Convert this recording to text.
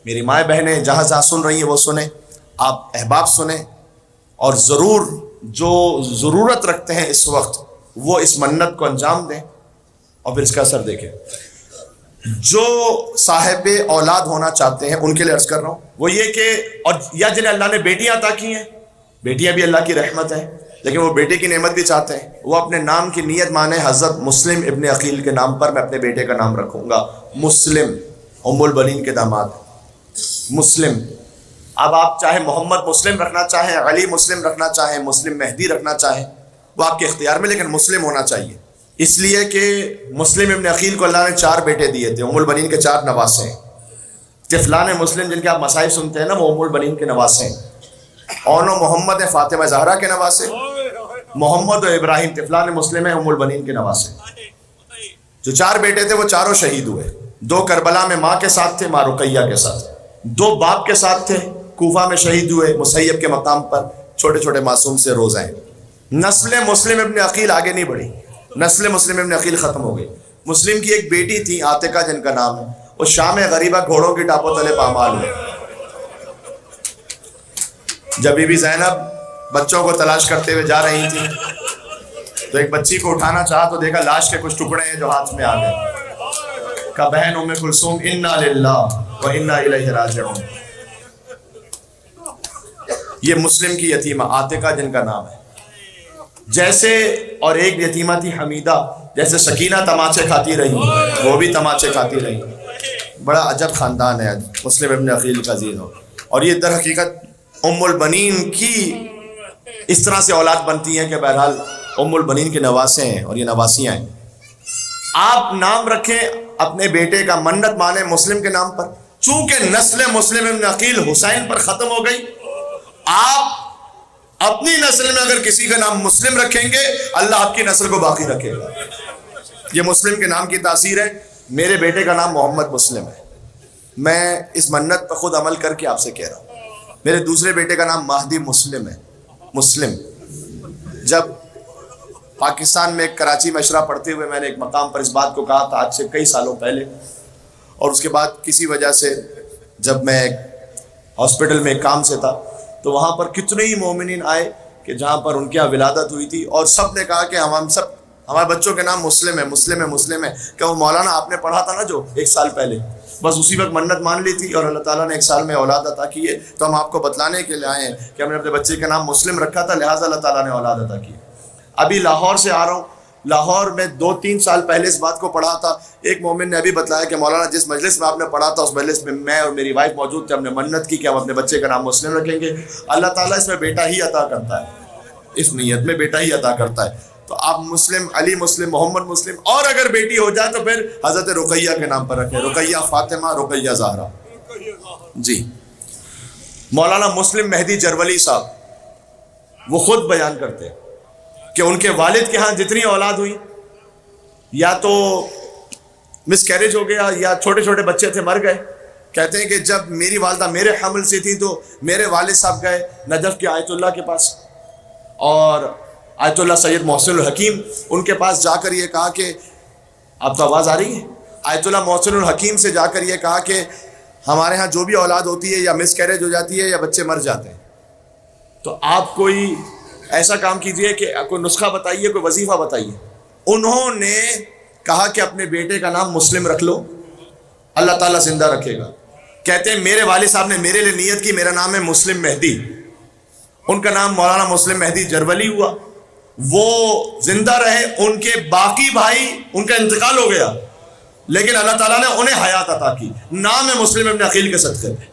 میری مائیں بہنیں جہاں جہاں سن رہی ہیں وہ سنیں، آپ احباب سنیں، اور ضرور جو ضرورت رکھتے ہیں اس وقت وہ اس منت کو انجام دیں اور پھر اس کا اثر دیکھیں۔ جو صاحب اولاد ہونا چاہتے ہیں ان کے لیے عرض کر رہا ہوں وہ یہ کہ، اور یا جنہیں اللہ نے بیٹیاں عطا کی ہیں، بیٹیاں بھی اللہ کی رحمت ہیں، لیکن وہ بیٹے کی نعمت بھی چاہتے ہیں، وہ اپنے نام کی نیت مانے حضرت مسلم ابن عقیل کے نام پر میں اپنے بیٹے کا نام رکھوں گا، مسلم، ام البنین کے داماد مسلم۔ اب آپ چاہے محمد مسلم رکھنا چاہیں، علی مسلم رکھنا چاہیں، مسلم مہدی رکھنا چاہیں، وہ آپ کے اختیار میں، لیکن مسلم ہونا چاہیے، اس لیے کہ مسلم ابن عقیل کو اللہ نے 4 بیٹے دیے تھے، ام البنین کے 4 نواسے ہیں۔ طفلان مسلم جن کے آپ مصائب سنتے ہیں نا، وہ ام البنین کے نواسے ہیں۔ اون و محمد ہیں فاطمہ زہرا کے نواسے، محمد و ابراہیم طفلان مسلم ہیں ام البنین کے نواسے۔ جو 4 بیٹے تھے وہ چاروں شہید ہوئے، 2 کربلا میں ماں کے ساتھ تھے، ماں رقیہ کے ساتھ، 2 باپ کے ساتھ تھے، کوفہ میں شہید ہوئے مسیب کے مقام پر، چھوٹے چھوٹے معصوم سے روز ہیں۔ نسل مسلم ابن عقیل آگے نہیں بڑھی، نسل مسلم ابن عقیل ختم ہو گئی۔ مسلم کی ایک بیٹی تھی عاتقہ جن کا نام ہے، وہ شام غریبہ گھوڑوں کی ٹاپوں تلے پامال ہوئے۔ جب بی بی زینب بچوں کو تلاش کرتے ہوئے جا رہی تھی تو ایک بچی کو اٹھانا چاہا تو دیکھا لاش کے کچھ ٹکڑے ہیں جو ہاتھ میں آ گئے۔ کہا بہن ام کلثوم انا للہ و انا الیہ راجعون۔ یہ مسلم کی یتیمہ عاتقہ جن کا نام ہے، جیسے، اور ایک یتیمہ تھی حمیدہ، جیسے سکینہ تماچے کھاتی رہی وہ بھی تماچے کھاتی رہی۔ بڑا عجب خاندان ہے مسلم ابن عقیل کا عزیز ہو، اور یہ در حقیقت ام البنین کی اس طرح سے اولاد بنتی ہیں کہ بہرحال ام البنین کے نواسے ہیں اور یہ نواسیاں ہیں۔ آپ نام رکھیں اپنے بیٹے کا، منت مانیں مسلم کے نام پر، چونکہ نسل مسلم ابن عقیل حسین پر ختم ہو گئی، آپ اپنی نسل میں اگر کسی کا نام مسلم رکھیں گے اللہ آپ کی نسل کو باقی رکھے گا۔ یہ مسلم کے نام کی تاثیر ہے۔ میرے بیٹے کا نام محمد مسلم ہے، میں اس منت پر خود عمل کر کے آپ سے کہہ رہا ہوں۔ میرے دوسرے بیٹے کا نام مہدی مسلم ہے، مسلم۔ جب پاکستان میں کراچی میں اشرا پڑھتے ہوئے میں نے ایک مقام پر اس بات کو کہا تھا آج سے کئی سالوں پہلے، اور اس کے بعد کسی وجہ سے جب میں ہاسپٹل میں ایک کام سے تھا تو وہاں پر کتنے ہی مومنین آئے کہ جہاں پر ان کے یہاں ولادت ہوئی تھی، اور سب نے کہا کہ ہم سب ہمارے بچوں کے نام مسلم ہے، مسلم ہے، مسلم ہے۔ کہ وہ مولانا آپ نے پڑھا تھا نا جو 1 سال پہلے، بس اسی وقت منت مان لی تھی اور اللہ تعالیٰ نے 1 سال میں اولاد عطا کی ہے، تو ہم آپ کو بتلانے کے لیے آئے ہیں کہ ہم نے اپنے بچے کا نام مسلم رکھا تھا، لہٰذا اللہ تعالیٰ نے اولاد عطا کی۔ ابھی لاہور سے آ رہا ہوں، لاہور میں 2-3 سال پہلے اس بات کو پڑھا تھا، ایک مومن نے ابھی بتلایا کہ مولانا جس مجلس میں آپ نے پڑھا تھا اس مجلس میں میں اور میری وائف موجود تھے، ہم نے منت کی کہ ہم اپنے بچے کا نام مسلم رکھیں گے۔ اللہ تعالیٰ اس میں بیٹا ہی عطا کرتا ہے، اس نیت میں بیٹا ہی عطا کرتا ہے۔ تو آپ مسلم، علی مسلم، محمد مسلم، اور اگر بیٹی ہو جائے تو پھر حضرت رقیہ کے نام پر رکھیں، رقیہ فاطمہ، رقیہ زہرا۔ جی مولانا مسلم مہدی جرولی صاحب وہ خود بیان کرتے ہیں کہ ان کے والد کے ہاں جتنی اولاد ہوئی یا تو مس کیریج ہو گیا یا چھوٹے چھوٹے بچے تھے مر گئے۔ کہتے ہیں کہ جب میری والدہ میرے حمل سے تھی تو میرے والد صاحب گئے نجف کے آیت اللہ کے پاس، اور آیت اللہ سید محسن الحکیم ان کے پاس جا کر یہ کہا کہ آپ کو آواز آ رہی ہے، آیت اللہ محسن الحکیم سے جا کر یہ کہا کہ ہمارے ہاں جو بھی اولاد ہوتی ہے یا مس کیریج ہو جاتی ہے یا بچے مر جاتے ہیں، تو آپ کوئی ایسا کام کیجئے کہ کوئی نسخہ بتائیے، کوئی وظیفہ بتائیے۔ انہوں نے کہا کہ اپنے بیٹے کا نام مسلم رکھ لو، اللہ تعالیٰ زندہ رکھے گا۔ کہتے ہیں میرے والد صاحب نے میرے لیے نیت کی، میرا نام ہے مسلم مہدی، ان کا نام مولانا مسلم مہدی جرولی ہوا، وہ زندہ رہے، ان کے باقی بھائی ان کا انتقال ہو گیا لیکن اللہ تعالیٰ نے انہیں حیات عطا کی، نام ہے مسلم ابن عقیل کے صدقے میں۔